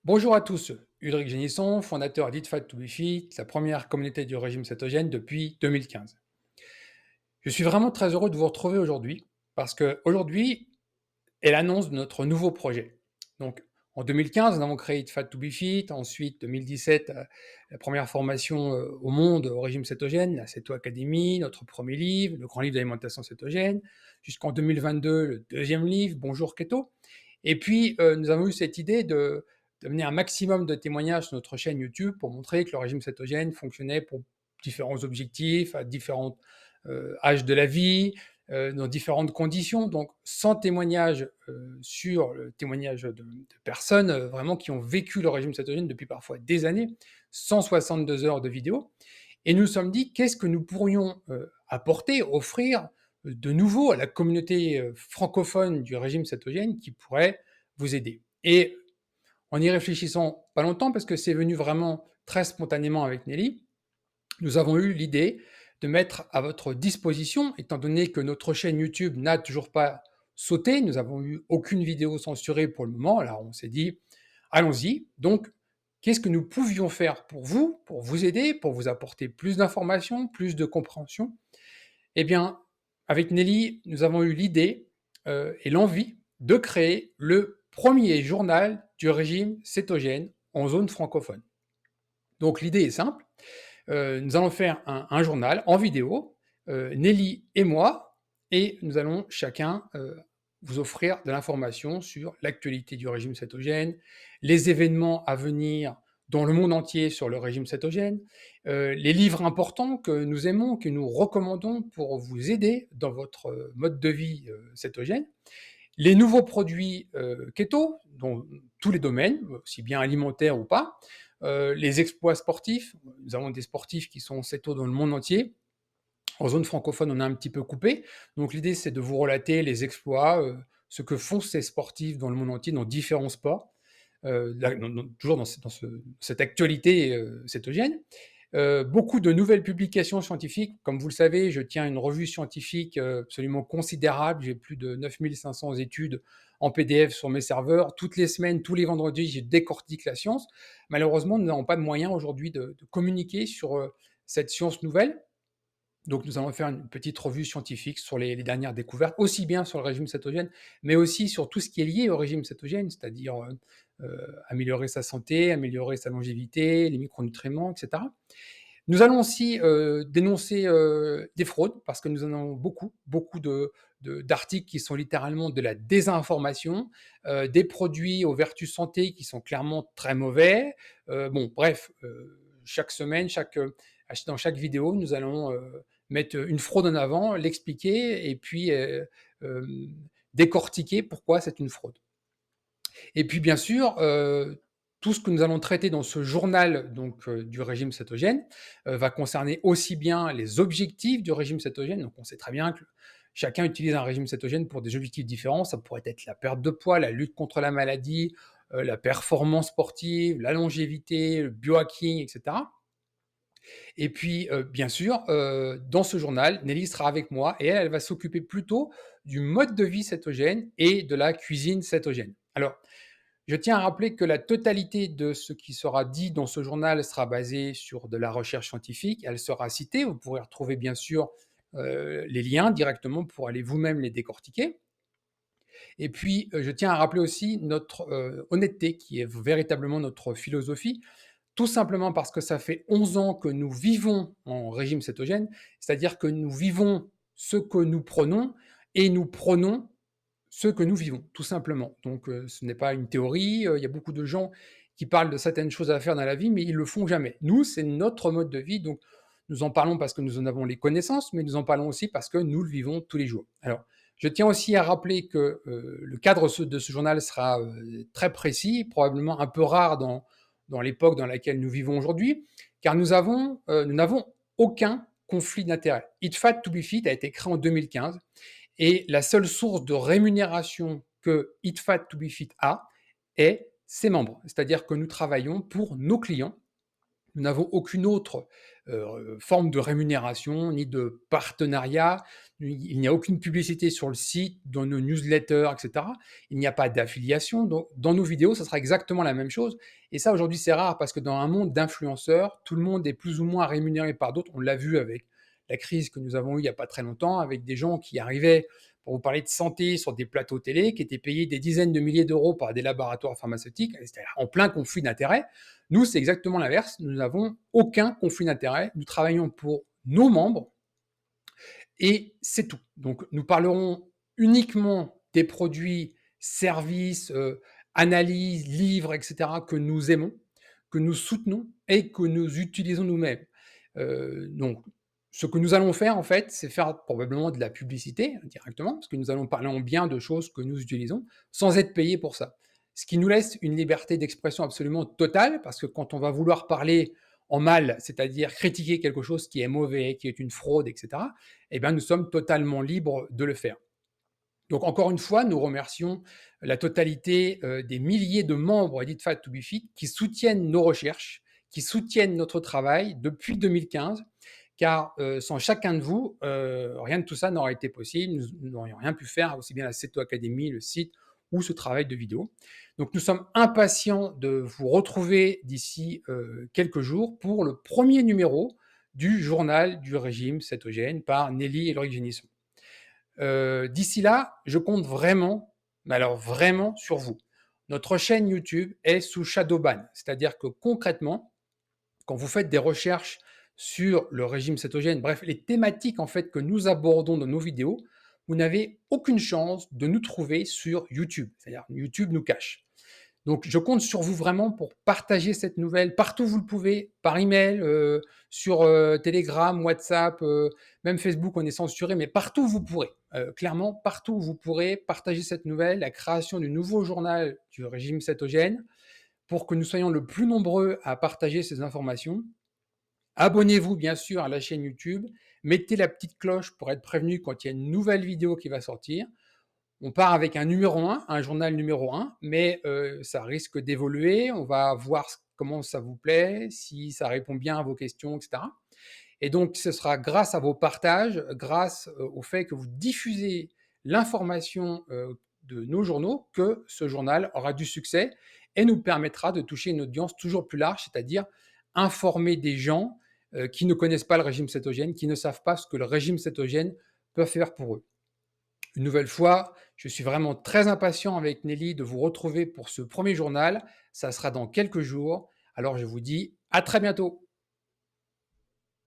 Bonjour à tous, Ulrich Génisson, fondateur d'Eat Fat to Be Fit, la première communauté du régime cétogène depuis 2015. Je suis vraiment très heureux de vous retrouver aujourd'hui parce qu'aujourd'hui est l'annonce de notre nouveau projet. Donc, en 2015, nous avons créé Eat Fat to Be Fit, ensuite 2017, la première formation au monde au régime cétogène, la Ceto Academy, notre premier livre, le grand livre d'alimentation cétogène, jusqu'en 2022, le deuxième livre, Bonjour Keto. Et puis, nous avons eu cette idée de mener un maximum de témoignages sur notre chaîne YouTube pour montrer que le régime cétogène fonctionnait pour différents objectifs, à différents âges de la vie, dans différentes conditions. Donc, 100 témoignages sur le témoignage de personnes vraiment qui ont vécu le régime cétogène depuis parfois des années, 162 heures de vidéos. Et nous nous sommes dit, qu'est-ce que nous pourrions apporter, offrir de nouveau à la communauté francophone du régime cétogène qui pourrait vous aider. Et en y réfléchissant pas longtemps, parce que c'est venu vraiment très spontanément avec Nelly, nous avons eu l'idée de mettre à votre disposition, étant donné que notre chaîne YouTube n'a toujours pas sauté, nous n'avons eu aucune vidéo censurée pour le moment, alors on s'est dit, allons-y. Donc, qu'est-ce que nous pouvions faire pour vous aider, pour vous apporter plus d'informations, plus de compréhension? Eh bien, avec Nelly, nous avons eu l'idée et l'envie de créer le premier journal du régime cétogène en zone francophone. Donc l'idée est simple, nous allons faire un journal en vidéo, Nelly et moi, et nous allons chacun vous offrir de l'information sur l'actualité du régime cétogène, les événements à venir dans le monde entier sur le régime cétogène, les livres importants que nous aimons, que nous recommandons pour vous aider dans votre mode de vie cétogène, les nouveaux produits keto, dans tous les domaines, aussi bien alimentaires ou pas, les exploits sportifs, nous avons des sportifs qui sont céto dans le monde entier. En zone francophone, on a un petit peu coupé. Donc l'idée, c'est de vous relater les exploits, ce que font ces sportifs dans le monde entier, dans différents sports, toujours dans cette actualité cétogène. Beaucoup de nouvelles publications scientifiques. Comme vous le savez, je tiens une revue scientifique absolument considérable. J'ai plus de 9500 études en PDF sur mes serveurs. Toutes les semaines, tous les vendredis, je décortique la science. Malheureusement, nous n'avons pas de moyens aujourd'hui de communiquer sur cette science nouvelle. Donc, nous allons faire une petite revue scientifique sur les dernières découvertes, aussi bien sur le régime cétogène, mais aussi sur tout ce qui est lié au régime cétogène, c'est-à-dire améliorer sa santé, améliorer sa longévité, les micronutriments, etc. Nous allons aussi dénoncer des fraudes, parce que nous en avons beaucoup d'articles qui sont littéralement de la désinformation, des produits aux vertus santé qui sont clairement très mauvais. Bon, bref, chaque semaine, dans chaque vidéo, nous allons mettre une fraude en avant, l'expliquer et puis décortiquer pourquoi c'est une fraude. Et puis bien sûr, tout ce que nous allons traiter dans ce journal donc, du régime cétogène, va concerner aussi bien les objectifs du régime cétogène. Donc on sait très bien que chacun utilise un régime cétogène pour des objectifs différents. Ça pourrait être la perte de poids, la lutte contre la maladie, la performance sportive, la longévité, le biohacking, et cetera. Et puis, bien sûr, dans ce journal, Nelly sera avec moi et elle va s'occuper plutôt du mode de vie cétogène et de la cuisine cétogène. Alors, je tiens à rappeler que la totalité de ce qui sera dit dans ce journal sera basé sur de la recherche scientifique. Elle sera citée. Vous pourrez retrouver bien sûr les liens directement pour aller vous-même les décortiquer. Et puis, je tiens à rappeler aussi notre honnêteté qui est véritablement notre philosophie. Tout simplement parce que ça fait 11 ans que nous vivons en régime cétogène, c'est-à-dire que nous vivons ce que nous prenons et nous prenons ce que nous vivons, tout simplement. Donc, ce n'est pas une théorie. Il y a beaucoup de gens qui parlent de certaines choses à faire dans la vie, mais ils le font jamais. Nous, c'est notre mode de vie, donc nous en parlons parce que nous en avons les connaissances, mais nous en parlons aussi parce que nous le vivons tous les jours. Alors, je tiens aussi à rappeler que le cadre de ce journal sera très précis, probablement un peu rare dans l'époque dans laquelle nous vivons aujourd'hui, car nous n'avons aucun conflit d'intérêt. Eat Fat to Be Fit a été créé en 2015 et la seule source de rémunération que Eat Fat to Be Fit a est ses membres. C'est-à-dire que nous travaillons pour nos clients. Nous n'avons aucune autre forme de rémunération, ni de partenariat. Il n'y a aucune publicité sur le site, dans nos newsletters, et cetera. Il n'y a pas d'affiliation. Donc, dans nos vidéos, ça sera exactement la même chose. Et ça, aujourd'hui, c'est rare parce que dans un monde d'influenceurs, tout le monde est plus ou moins rémunéré par d'autres. On l'a vu avec la crise que nous avons eue il n'y a pas très longtemps, avec des gens qui arrivaient pour vous parler de santé sur des plateaux télé, qui étaient payés des dizaines de milliers d'euros par des laboratoires pharmaceutiques, c'était en plein conflit d'intérêts. Nous, c'est exactement l'inverse. Nous n'avons aucun conflit d'intérêts. Nous travaillons pour nos membres et c'est tout. Donc, nous parlerons uniquement des produits, services, analyses, livres, etc., que nous aimons, que nous soutenons et que nous utilisons nous-mêmes. Donc, ce que nous allons faire, en fait, c'est faire probablement de la publicité directement, parce que nous allons parler en bien de choses que nous utilisons, sans être payés pour ça. Ce qui nous laisse une liberté d'expression absolument totale, parce que quand on va vouloir parler en mal, c'est-à-dire critiquer quelque chose qui est mauvais, qui est une fraude, etc., eh bien, nous sommes totalement libres de le faire. Donc, encore une fois, nous remercions la totalité des milliers de membres Edit Fat to Be Fit qui soutiennent nos recherches, qui soutiennent notre travail depuis 2015, car sans chacun de vous, rien de tout ça n'aurait été possible. Nous n'aurions rien pu faire, aussi bien la CETO Academy, le site ou ce travail de vidéo. Donc, nous sommes impatients de vous retrouver d'ici quelques jours pour le premier numéro du journal du régime cétogène par Nelly et Loïc Génisson. D'ici là, je compte vraiment, mais alors vraiment sur vous. Notre chaîne YouTube est sous Shadowban, c'est-à-dire que concrètement, quand vous faites des recherches sur le régime cétogène, bref, les thématiques en fait que nous abordons dans nos vidéos, vous n'avez aucune chance de nous trouver sur YouTube. C'est-à-dire YouTube nous cache. Donc, je compte sur vous vraiment pour partager cette nouvelle partout où vous le pouvez, par email, sur Telegram, WhatsApp, même Facebook, on est censuré, mais partout où vous pourrez. Clairement, partout où vous pourrez partager cette nouvelle, la création du nouveau journal du régime cétogène, pour que nous soyons le plus nombreux à partager ces informations. Abonnez-vous bien sûr à la chaîne YouTube, mettez la petite cloche pour être prévenu quand il y a une nouvelle vidéo qui va sortir. On part avec un numéro 1, un journal numéro 1, mais ça risque d'évoluer. On va voir comment ça vous plaît, si ça répond bien à vos questions, etc. Et donc, ce sera grâce à vos partages, grâce au fait que vous diffusez l'information de nos journaux, que ce journal aura du succès et nous permettra de toucher une audience toujours plus large, c'est-à-dire informer des gens qui ne connaissent pas le régime cétogène, qui ne savent pas ce que le régime cétogène peut faire pour eux. Une nouvelle fois, je suis vraiment très impatient avec Nelly de vous retrouver pour ce premier journal. Ça sera dans quelques jours. Alors je vous dis à très bientôt.